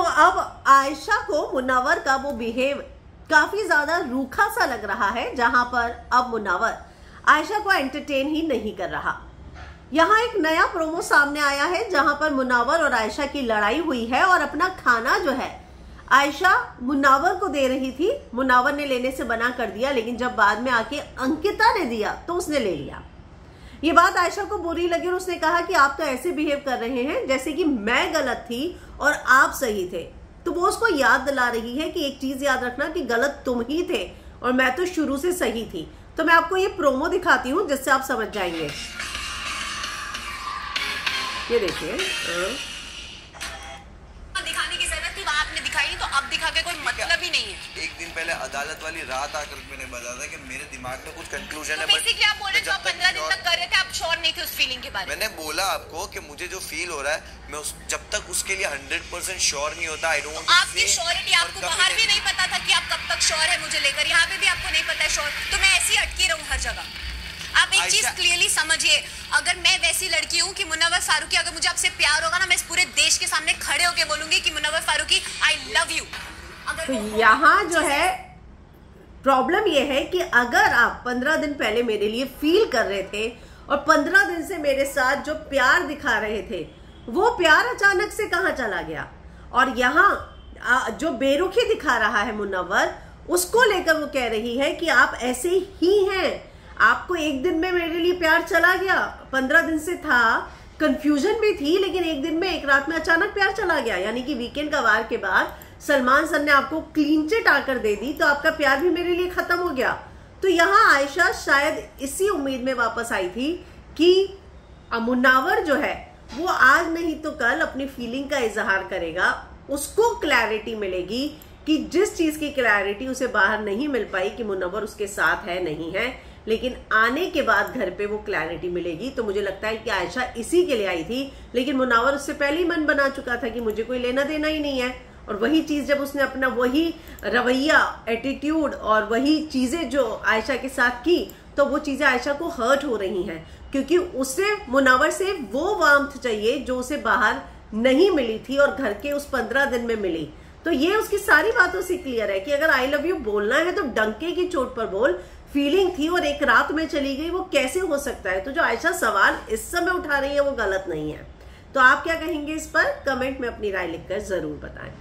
तो अब आयशा को मुनव्वर का वो बिहेव काफी ज्यादा रूखा सा लग रहा है, जहां पर अब मुनव्वर आयशा को एंटरटेन ही नहीं कर रहा। यहाँ एक नया प्रोमो सामने आया है जहां पर मुनव्वर और आयशा की लड़ाई हुई है और अपना खाना जो है आयशा मुनव्वर को दे रही थी, मुनव्वर ने लेने से मना कर दिया, लेकिन जब बाद में आके अंकिता ने दिया तो उसने ले लिया। ये बात आयशा को बुरी लगी और उसने कहा कि आप तो ऐसे बिहेव कर रहे हैं जैसे कि मैं गलत थी और आप सही थे। तो वो उसको याद दिला रही है कि एक चीज याद रखना कि गलत तुम ही थे और मैं तो शुरू से सही थी। तो मैं आपको ये प्रोमो दिखाती हूँ जिससे आप समझ जाएंगे। ये देखिए, दिखाने की जरूरत थी, वहां आपने दिखाई तो अब दिखा के कोई मतलब ही नहीं है। एक दिन पहले अदालत वाली रात आकर मैंने बताया था कि मेरे दिमाग में कुछ कंक्लूजन है। बेसिकली आप बोल रहे जो आप 15 दिन तक कर रहे थे, आप श्योर नहीं थे उस फीलिंग के बारे में। मैंने बोला आपको कि मुझे जो फील हो रहा है मैं जब तक उसके लिए 100% श्योर नहीं होता, आई डोंट। आपकी श्योरिटी आपको बाहर भी नहीं पता था कि आप कब तक श्योर है मुझे लेकर, यहाँ पे भी आपको नहीं पता है श्योर, तो मैं ऐसी अटकी रहूं हर जगह। आप एक चीज क्लियरली समझिए, अगर मैं वैसी लड़की हूँ कि मुनव्वर फारूकी, अगर मुझे आपसे प्यार होगा ना, मैं इस पूरे देश के सामने खड़े होकर बोलूंगी कि Munawar Faruqui I love you. तो यहाँ जो है प्रॉब्लम ये है कि अगर आप 15 दिन पहले मेरे लिए फील कर रहे थे और 15 दिन से मेरे साथ जो प्यार दिखा रहे थे वो प्यार अचानक से कहाँ चला गया, और यहाँ जो बेरुखी दिखा रहा है मुनव्वर, उसको लेकर वो कह रही है कि आप ऐसे ही हैं, आपको एक दिन में मेरे लिए प्यार चला गया, 15 दिन से था, कंफ्यूजन भी थी, लेकिन एक दिन में एक रात में अचानक प्यार चला गया। यानी कि वीकेंड का वार के बाद सलमान सर ने आपको क्लीन चिट आकर दे दी तो आपका प्यार भी मेरे लिए खत्म हो गया। तो यहाँ आयशा शायद इसी उम्मीद में वापस आई थी कि मुनव्वर जो है वो आज नहीं तो कल अपनी फीलिंग का इजहार करेगा, उसको क्लैरिटी मिलेगी कि जिस चीज की क्लैरिटी उसे बाहर नहीं मिल पाई कि मुनव्वर उसके साथ है नहीं है, लेकिन आने के बाद घर पे वो क्लैरिटी मिलेगी। तो मुझे लगता है कि आयशा इसी के लिए आई थी, लेकिन मुनव्वर उससे पहले ही मन बना चुका था कि मुझे कोई लेना देना ही नहीं है। और वही चीज जब उसने अपना वही रवैया, एटीट्यूड और वही चीजें जो आयशा के साथ की, तो वो चीजें आयशा को हर्ट हो रही हैं, क्योंकि उसे मुनव्वर से वो वार्मथ चाहिए जो उसे बाहर नहीं मिली थी और घर के उस 15 दिन में मिली। तो ये उसकी सारी बातों से क्लियर है कि अगर आई लव यू बोलना है तो डंके की चोट पर बोल, फीलिंग थी और एक रात में चली गई, वो कैसे हो सकता है। तो जो आयशा सवाल इस समय उठा रही है वो गलत नहीं है। तो आप क्या कहेंगे इस पर, कमेंट में अपनी राय लिखकर जरूर बताएं।